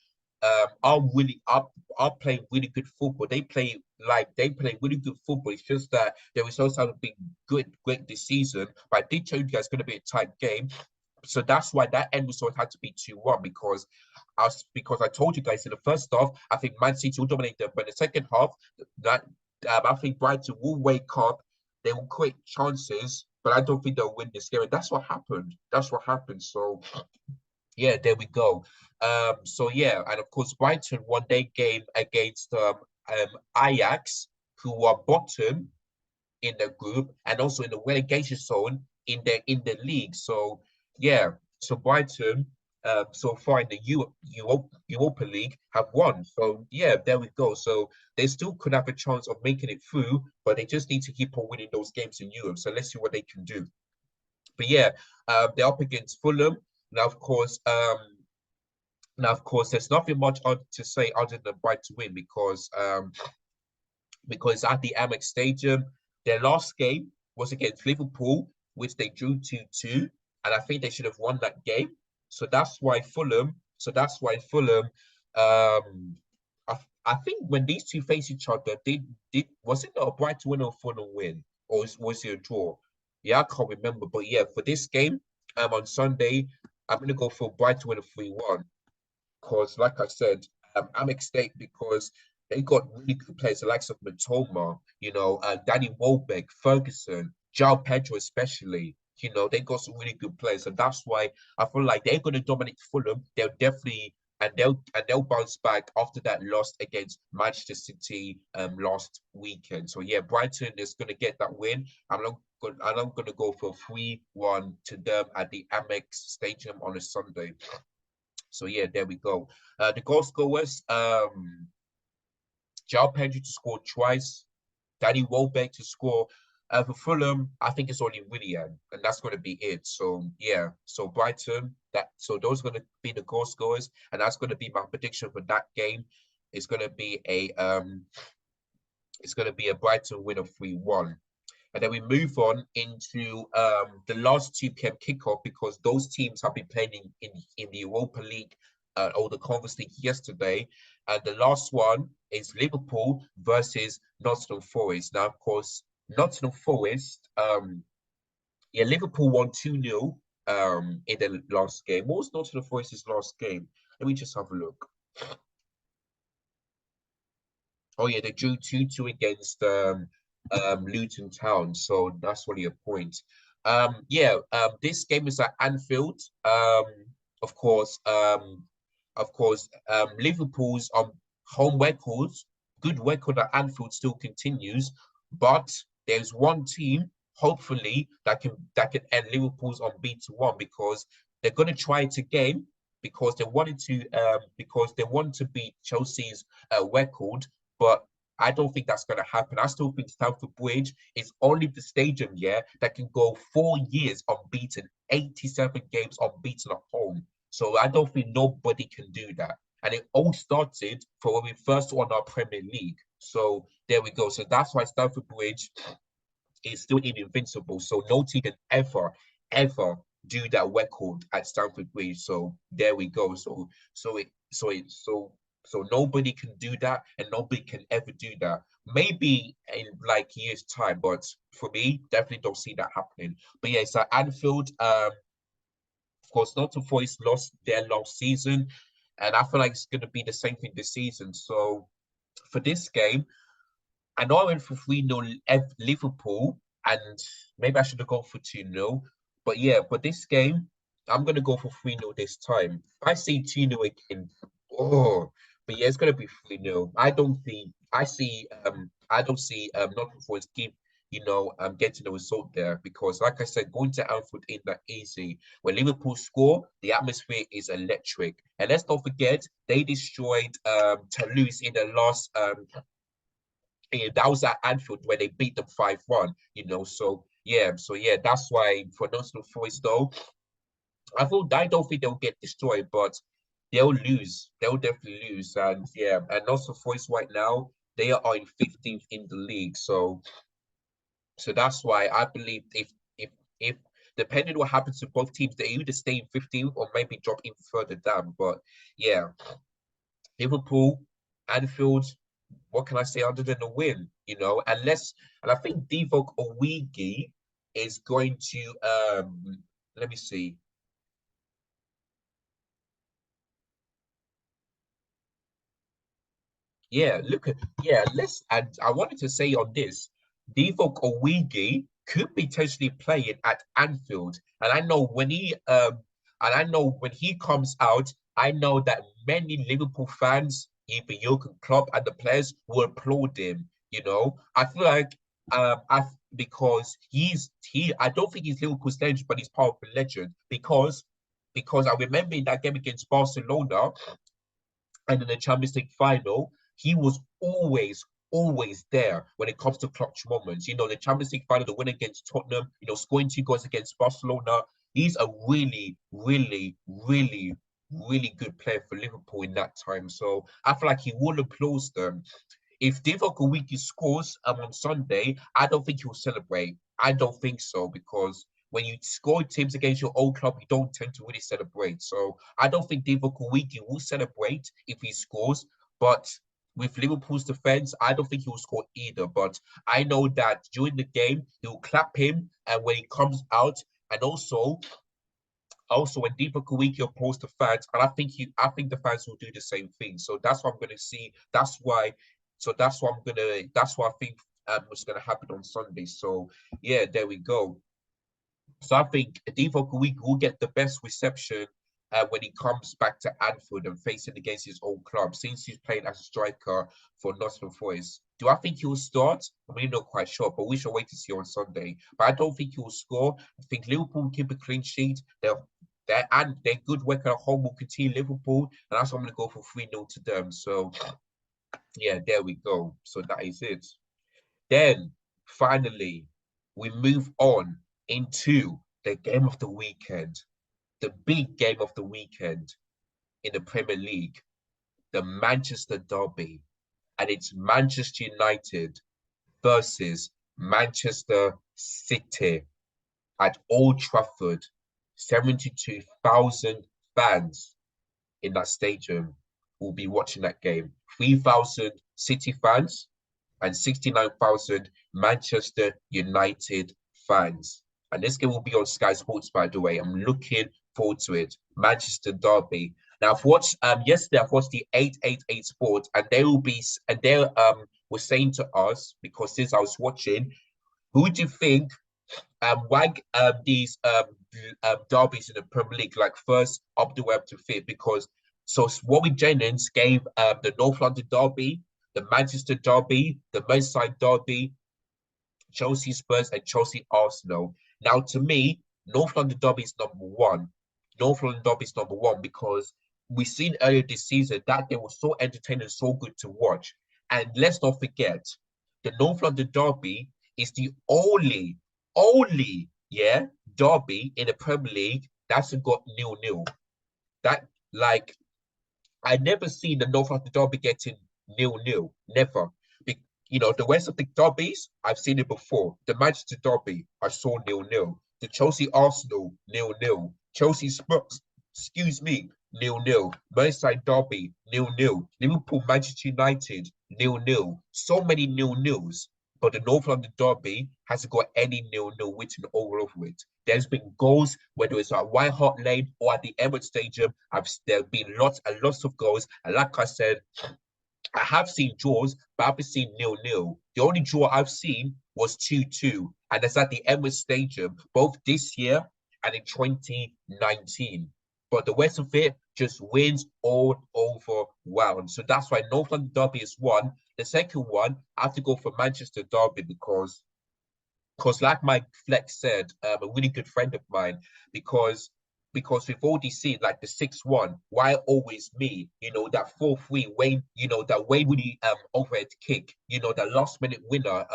are playing really good football. They play really good football. It's just that the results haven't been great this season. But I did tell you guys it's going to be a tight game. So that's why that end result had to be 2-1 because I told you guys in the first half, I think Man City will dominate them. But in the second half, that I think Brighton will wake up, they will create chances, but I don't think they'll win this game. And that's what happened. That's what happened. So yeah, there we go. So yeah, and of course Brighton won their game against Ajax, who are bottom in the group and also in the relegation zone in the league. So yeah, so Brighton so far in the Europa League have won. So yeah, there we go. So they still could have a chance of making it through, but they just need to keep on winning those games in Europe. So let's see what they can do. But yeah, they're up against Fulham. Now, of course, there's nothing much to say other than Brighton win because at the Amex Stadium, their last game was against Liverpool, which they drew 2-2, and I think they should have won that game. So that's why Fulham. Um, I think when these two face each other, did was it not a Brighton win or Fulham win, or was it a draw? Yeah, I can't remember, but yeah, for this game, on Sunday, I'm gonna go for Brighton win a 3-1 because, like I said, Amex State because they got really good players, the likes of Matoma, Danny Welbeck, Ferguson, João Pedro especially. They got some really good players, and that's why I feel like they're going to dominate Fulham. They'll definitely and they'll bounce back after that loss against Manchester City last weekend. So yeah, Brighton is going to get that win. I'm going to go for 3-1 to them at the Amex Stadium on a Sunday. So yeah, there we go. The goal scorers, João Pedro to score twice, Danny Welbeck to score. For Fulham, I think it's only Willian, and that's going to be it. So yeah, so Brighton, those are going to be the goal scorers, and that's going to be my prediction for that game. It's going to be a Brighton win of 3-1. And then we move on into the last 2 p.m. kickoff because those teams have been playing in the Europa League or the Conference League yesterday. And the last one is Liverpool versus Nottingham Forest. Now, of course, Nottingham Forest, yeah, Liverpool won 2-0 in the last game. What was Nottingham Forest's last game? Let me just have a look. Oh yeah, they drew 2-2 against Luton Town, so that's really a point. This game is at Anfield. Of course, Liverpool's home records, good record at Anfield still continues, but there's one team, hopefully, that can end Liverpool's unbeaten one because they're gonna try it again because they wanted to beat Chelsea's record, but I don't think that's going to happen. I still think Stamford Bridge is only the stadium, yeah, that can go 4 years unbeaten, 87 games unbeaten at home. So I don't think nobody can do that. And it all started from when we first won our Premier League. So there we go. So that's why Stamford Bridge is still invincible. So no team can ever do that record at Stamford Bridge. So there we go. So nobody can do that, and nobody can ever do that. Maybe in like years' time, but for me, definitely don't see that happening. But yeah, so Anfield, of course, Nottingham Forest lost their last season, and I feel like it's going to be the same thing this season. So for this game, I know I went for 3-0 Liverpool, and maybe I should have gone for 2-0. But yeah, but this game, I'm gonna go for 3-0 this time. If I see 2-0 again, oh, but yeah, it's gonna be 3-0. I don't see Nottingham Forest getting the result there because like I said, going to Anfield ain't that easy. When Liverpool score, the atmosphere is electric. And let's not forget, they destroyed Toulouse in the last that was at Anfield where they beat them 5-1. So yeah, that's why for Nottingham Forest though, I don't think they'll get destroyed, but they'll lose. They'll definitely lose. And yeah, and Nottingham Forest right now, they are in 15th in the league. So that's why I believe if depending on what happens to both teams, they either stay in 15th or maybe drop in further down. But yeah, Liverpool, Anfield, what can I say other than a win? And I think Divock Origi is going to let me see. Yeah, look at let's and I wanted to say on this, Divock Origi could potentially play it at Anfield. And I know when he comes out, I know that many Liverpool fans, even Jurgen Klopp and the players will applaud him. I feel like I because he I don't think he's Liverpool's legend, but he's part of the legend because I remember in that game against Barcelona, and in the Champions League final, he was always there when it comes to clutch moments. The Champions League final, the win against Tottenham, scoring two goals against Barcelona. He's a really, really, really, really good player for Liverpool in that time. So I feel like he will applaud them. If Divock Origi scores on Sunday, I don't think he'll celebrate. I don't think so because when you score teams against your old club, you don't tend to really celebrate. So I don't think Divock Origi will celebrate if he scores. But with Liverpool's defense, I don't think he will score either. But I know that during the game, he'll clap him, and when he comes out, and also when Deepak Kawiki approached the fans, and I think the fans will do the same thing. So that's what I'm gonna see. That's why I think what's gonna happen on Sunday. So yeah, there we go. So I think Deepak Kawiki will get the best reception when he comes back to Anfield and facing against his old club, since he's playing as a striker for Nottingham Forest. Do I think he will start? I'm really not quite sure, but we shall wait to see on Sunday. But I don't think he will score. I think Liverpool will keep a clean sheet. Their good work at home will continue Liverpool, and that's why I'm going to go for 3-0 to them. So yeah, there we go. So that is it. Then finally, we move on into the game of the weekend, the big game of the weekend in the Premier League, the Manchester Derby, and it's Manchester United versus Manchester City at Old Trafford. 72,000 fans in that stadium will be watching that game. 3,000 City fans and 69,000 Manchester United fans. And this game will be on Sky Sports, by the way. I'm looking forward to it. Manchester Derby. Now, I've watched yesterday. I've watched the 888 Sports, and they were saying to us, because since I was watching, who do you think why these derbies in the Premier League, like first up the web to fifth? Because so Warwick Jennings gave the North London Derby, the Manchester Derby, the Merseyside Derby, Chelsea Spurs, and Chelsea Arsenal. Now, to me, North London Derby is number one. North London Derby is number one because we've seen earlier this season that they were so entertaining, so good to watch. And let's not forget, the North London Derby is the only, yeah, derby in the Premier League that's got 0-0. That, like, I never seen the North London Derby getting 0-0. Never. The West of the derbies, I've seen it before. The Manchester Derby, I saw 0-0. The Chelsea Arsenal, 0-0. Chelsea Spurs, excuse me, 0-0. Merseyside Derby, 0-0. Liverpool Manchester United, 0-0. So many 0-0s. But the North London Derby hasn't got any 0-0 written all over it. There's been goals, whether it's at White Hart Lane or at the Emirates Stadium. There have been lots and lots of goals. And like I said, I have seen draws, but I haven't seen 0-0. The only draw I've seen was 2-2, and that's at the Emirates Stadium, both this year and in 2019. But the rest of it just wins all over round. So that's why North London Derby is one. The second one, I have to go for Manchester Derby because like Mike Flex said, a really good friend of mine, because we've already seen like the 6-1, why always me, that 4-3 Wayne, that Wayne Rooney overhead kick, that last minute winner,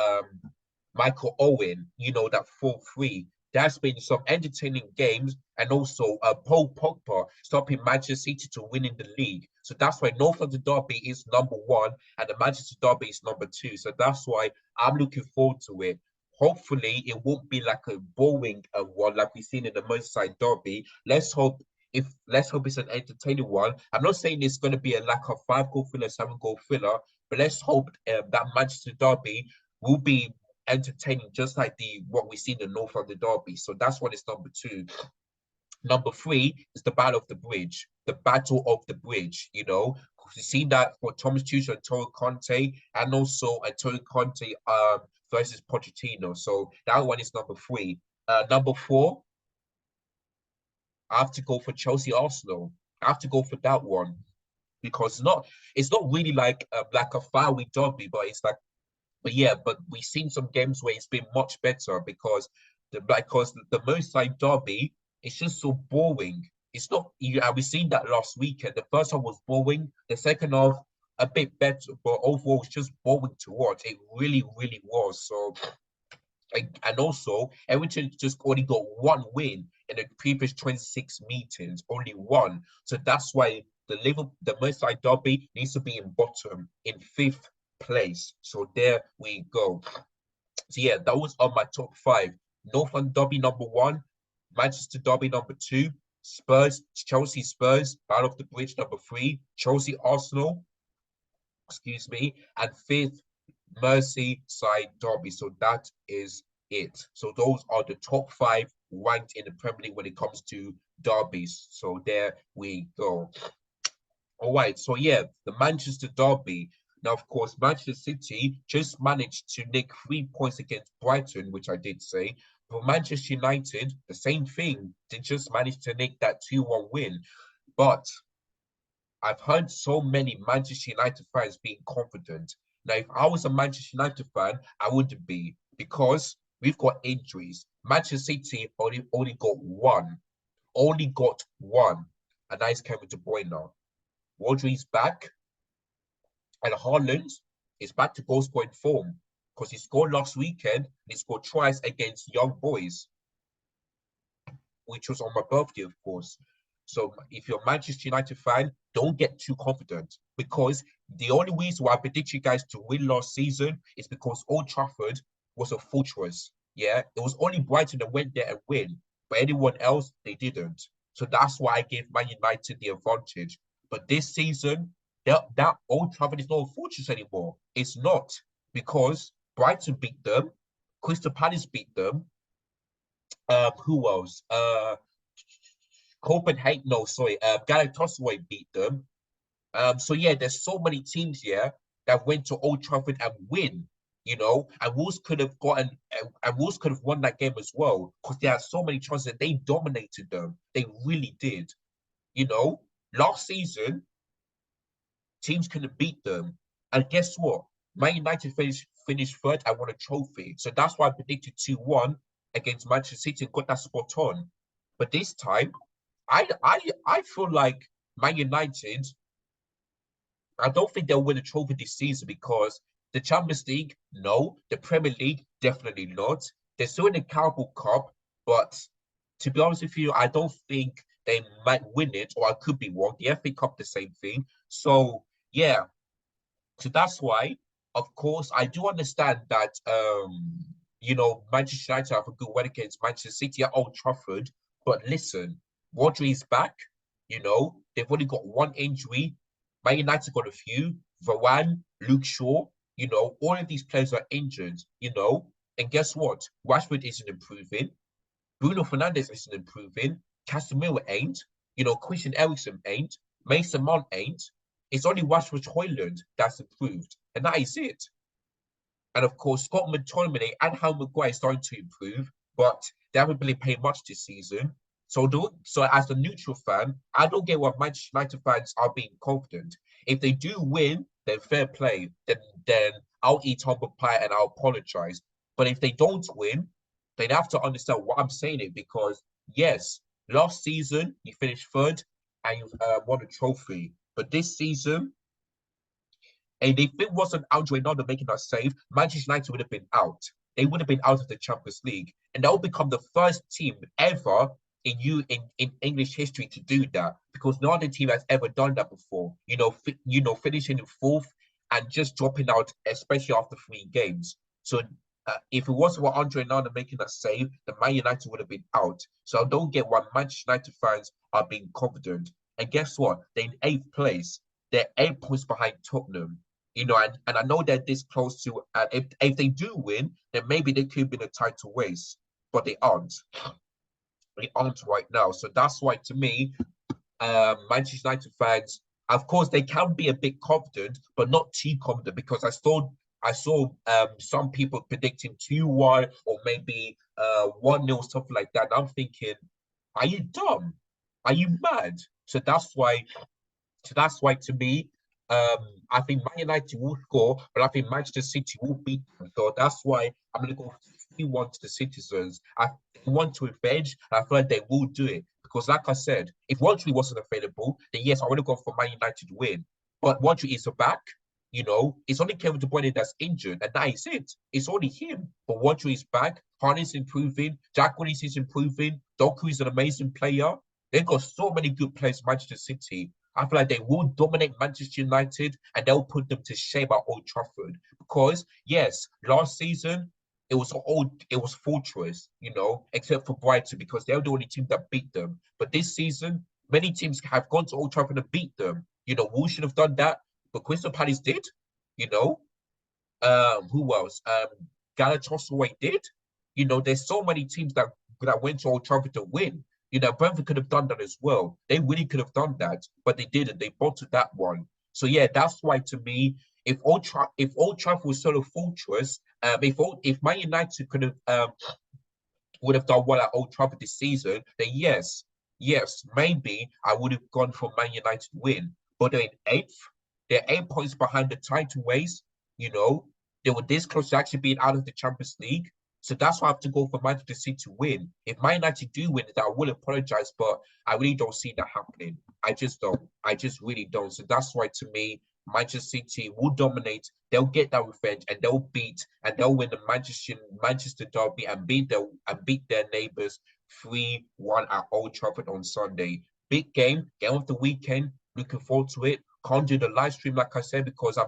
Michael Owen, that 4-3. There's been some entertaining games, and also Paul Pogba stopping Manchester City to win in the league. So that's why North London Derby is number one and the Manchester Derby is number two. So that's why I'm looking forward to it. Hopefully, it won't be like a boring one like we've seen in the Merseyside Derby. Let's hope if let's hope it's an entertaining one. I'm not saying it's going to be a like a 5 goal thriller, 7 goal thriller, but let's hope that Manchester derby will be entertaining, just like the what we see in the North of the derby. So that's what is number two. Number three is the Battle of the Bridge, the Battle of the Bridge. You know, we've seen that for Thomas Tuchel and Antonio Conte, and also Antonio Conte versus Pochettino. So that one is number three. Number four, I have to go for Chelsea Arsenal. I have to go for that one because it's not really like a 5 week derby, but it's like but yeah, but we've seen some games where it's been much better because the Merseyside derby is just so boring. It's not you and we've seen that last weekend. The first half was boring, the second half a bit better, but overall it's just boring to watch. It really, really was. So and also Everton just only got one win in the previous 26 meetings, only one. So that's why the Merseyside derby needs to be in bottom, in fifth place. So there we go. So yeah, that was on my top five. Northern derby number one, Manchester derby number two, Chelsea Spurs, Battle of the Bridge number three, Chelsea Arsenal, excuse me, and fifth Merseyside derby. So that is it. So those are the top five ranked in the Premier League when it comes to derbies. So there we go. All right. So yeah, the Manchester derby. Now, of course, Manchester City just managed to nick 3 points against Brighton, which I did say. But Manchester United, the same thing. They just managed to nick that 2-1 win. But I've heard so many Manchester United fans being confident. Now, if I was a Manchester United fan, I wouldn't be because we've got injuries. Manchester City only got one, and that is Kevin De Bruyne. Rodri's back, and Haaland is back to goal scoring form because he scored last weekend and he scored twice against young boys, which was on my birthday, of course. So if you're a Manchester United fan, don't get too confident because the only reason why I predict you guys to win last season is because Old Trafford was a fortress. Yeah, it was only Brighton that went there and win, but anyone else they didn't. So that's why I gave Man United the advantage. But this season, that Old Trafford is not a fortress anymore. It's not because Brighton beat them, Crystal Palace beat them. Who else? Copenhagen, no, sorry, Galatasaray beat them. So yeah, there's so many teams here that went to Old Trafford and win, and Wolves could have won that game as well because they had so many chances that they dominated them. They really did. You know, last season teams couldn't beat them, and guess what? Man United finished third and won a trophy. So that's why I predicted 2-1 against Manchester City and got that spot on. But this time, I feel like Man United, I don't think they'll win a trophy this season because the Champions League, no. The Premier League, definitely not. They're still in the Carabao Cup, but to be honest with you, I don't think they might win it, or I could be wrong. The FA Cup, the same thing. So yeah, so that's why, of course, I do understand that Manchester United have a good win against Manchester City at Old Trafford. But listen, Rodri is back. They've only got one injury. Man United got a few. Varane, Luke Shaw, all of these players are injured, And guess what? Rashford isn't improving. Bruno Fernandes isn't improving. Casemiro ain't. Christian Eriksen ain't. Mason Mount ain't. It's only Rashford Højlund that's improved. And that is it. And of course, Scott McTominay and Harry Maguire are starting to improve, but they haven't really played much this season. So as a neutral fan, I don't get why Manchester United fans are being confident. If they do win, then fair play. Then I'll eat humble pie and I'll apologize. But if they don't win, then have to understand what I'm saying it because yes, last season you finished third and you won a trophy. But this season, and if it wasn't Andre Ronaldo making that save, Manchester United would have been out. They would have been out of the Champions League, and that would become the first team ever in English history to do that because no other team has ever done that before. Finishing in fourth and just dropping out, especially after 3 games. So If it wasn't for Andre Nana making that save, the Man United would have been out. So I don't get why Manchester United fans are being confident. And guess what? They're in eighth place. They're 8 points behind Tottenham. And I know they're this close to. If they do win, then maybe they could be in a title race, but they aren't. They aren't right now. So that's why, to me, Manchester United fans, of course, they can be a bit confident, but not too confident because I saw some people predicting 2-1 or maybe 1-0, something like that. And I'm thinking, are you dumb? Are you mad? So that's why to me, I think Man United will score, but I think Manchester City will beat them. So that's why I'm going to go 3-1 to the citizens. I want to revenge, and I feel like they will do it. Because, like I said, if Rodri wasn't available, then yes, I would have gone for Man United to win. But Rodri is back. It's only Kevin De Bruyne that's injured, and that is it. It's only him. But Rodri is back. Harness improving. Jack Willis is improving. Doku is an amazing player. They've got so many good players, Manchester City. I feel like they will dominate Manchester United and they'll put them to shame at Old Trafford. Because yes, last season it was Fortress, except for Brighton because they're the only team that beat them. But this season, many teams have gone to Old Trafford and beat them. Wolves should have done that, but Crystal Palace did. You know, who else? Galatasaray did. There's so many teams that went to Old Trafford to win. Brentford could have done that as well. They really could have done that, but they didn't. They bottled that one. So yeah, that's why to me, if Old Trafford was sort of fortress, if Man United could have would have done well at Old Trafford this season, then yes, maybe I would have gone for Man United win. But they're in eighth. They're 8 points behind the title race. You know, they were this close to actually being out of the Champions League. So that's why I have to go for Manchester City to win. If Man United do win, then I will apologize, but I really don't see that happening. I just don't. I just really don't. So that's why, to me, Manchester City will dominate. They'll get that revenge and they'll win the Manchester derby and beat their neighbors 3-1 at Old Trafford on Sunday. Big game of the weekend. Looking forward to it. Can't do the live stream like I said because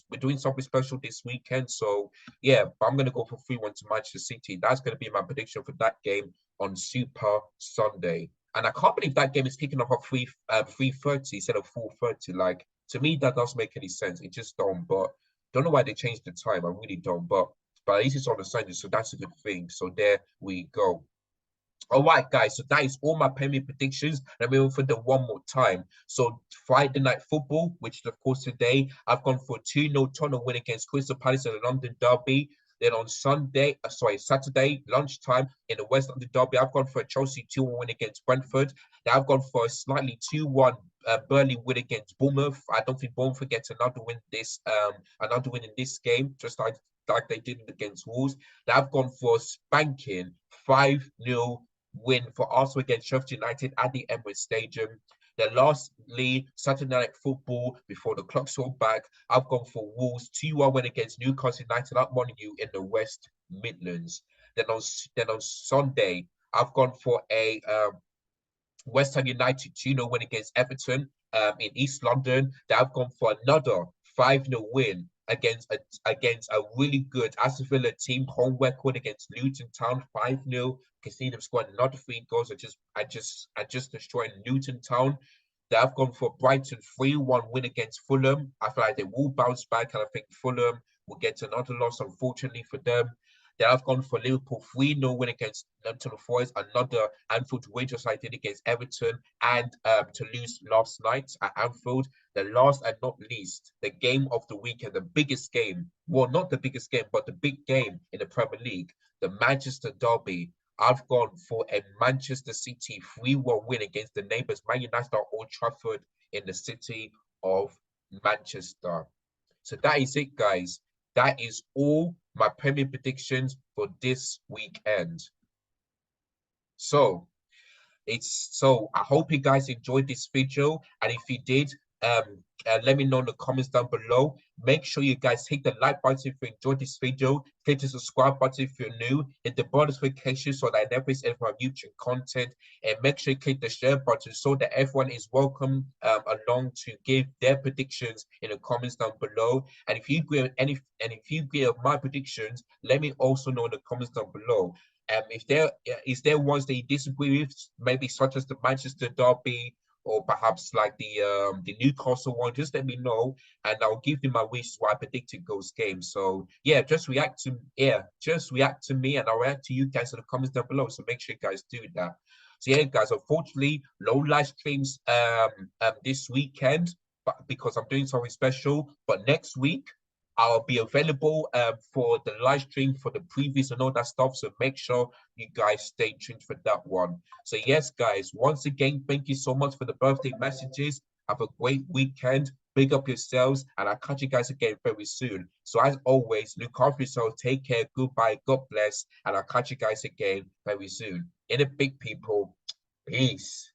we're doing something special this weekend. So yeah, but I'm gonna go for 3-1 to Manchester City. That's gonna be my prediction for that game on Super Sunday. And I can't believe that game is kicking off at 3:30 instead of 4:30. Like, to me, that doesn't make any sense. It just don't. But don't know why they changed the time. I really don't. But at least it's on the Sunday, so that's a good thing. So there we go. All right, guys. So that is all my Premier predictions. Let me for them one more time. So Friday night football, which is of course today, I've gone for 2-0 Tottenham win against Crystal Palace in the London Derby. Then on Saturday lunchtime in the West London Derby, I've gone for a Chelsea 2-1 win against Brentford. Then I've gone for a slightly 2-1 Burnley win against Bournemouth. I don't think Bournemouth gets another win in this game, just like they did against Wolves. Then I've gone for a spanking 5-0 win for Arsenal against Sheffield United at the Emirates Stadium. Then lastly, Saturday night football before the clock's all back. I've gone for Wolves 2-1 win against Newcastle United at Molineux in the West Midlands. Then on Sunday, I've gone for a West Ham United 2-0 win against Everton in East London. They have gone for another 5-0 win against a really good Aston Villa team, home record against Luton Town 5-0. Can see them scoring another 3 goals. I just destroyed Luton Town. They have gone for Brighton 3-1 win against Fulham. I feel like they will bounce back, and I think Fulham will get another loss, unfortunately for them. They have gone for Liverpool 3-0 win against Nottingham Forest, another Anfield win just like they did against Everton, and to lose last night at Anfield. The last and not least, the game of the weekend, the biggest game. Well, not the biggest game, but the big game in the Premier League, the Manchester Derby. I've gone for a Manchester City 3-1 win against the neighbours Man United at Old Trafford in the city of Manchester. So that is it, guys. That is all my Premier predictions for this weekend. So I hope you guys enjoyed this video, and if you did, let me know in the comments down below. Make sure you guys hit the like button if you enjoyed this video. Click the subscribe button if you're new. Hit the bell notification so that I never miss any of my YouTube content. And make sure you click the share button so that everyone is welcome along to give their predictions in the comments down below. And if you agree with if you agree with my predictions, let me also know in the comments down below. If there is there ones that you disagree with, maybe such as the Manchester derby, or perhaps like the Newcastle one, just let me know, and I'll give you my wishes why I predicted those games. So yeah, just react to me, and I'll react to you guys in the comments down below. So make sure you guys do that. So yeah, guys, unfortunately, no live streams this weekend, but because I'm doing something special. But next week, I'll be available for the live stream for the previews and all that stuff. So make sure you guys stay tuned for that one. So yes, guys, once again, thank you so much for the birthday messages. Have a great weekend. Big up yourselves, and I'll catch you guys again very soon. So as always, look after yourselves. Take care. Goodbye. God bless, and I'll catch you guys again very soon. In a big people. Peace.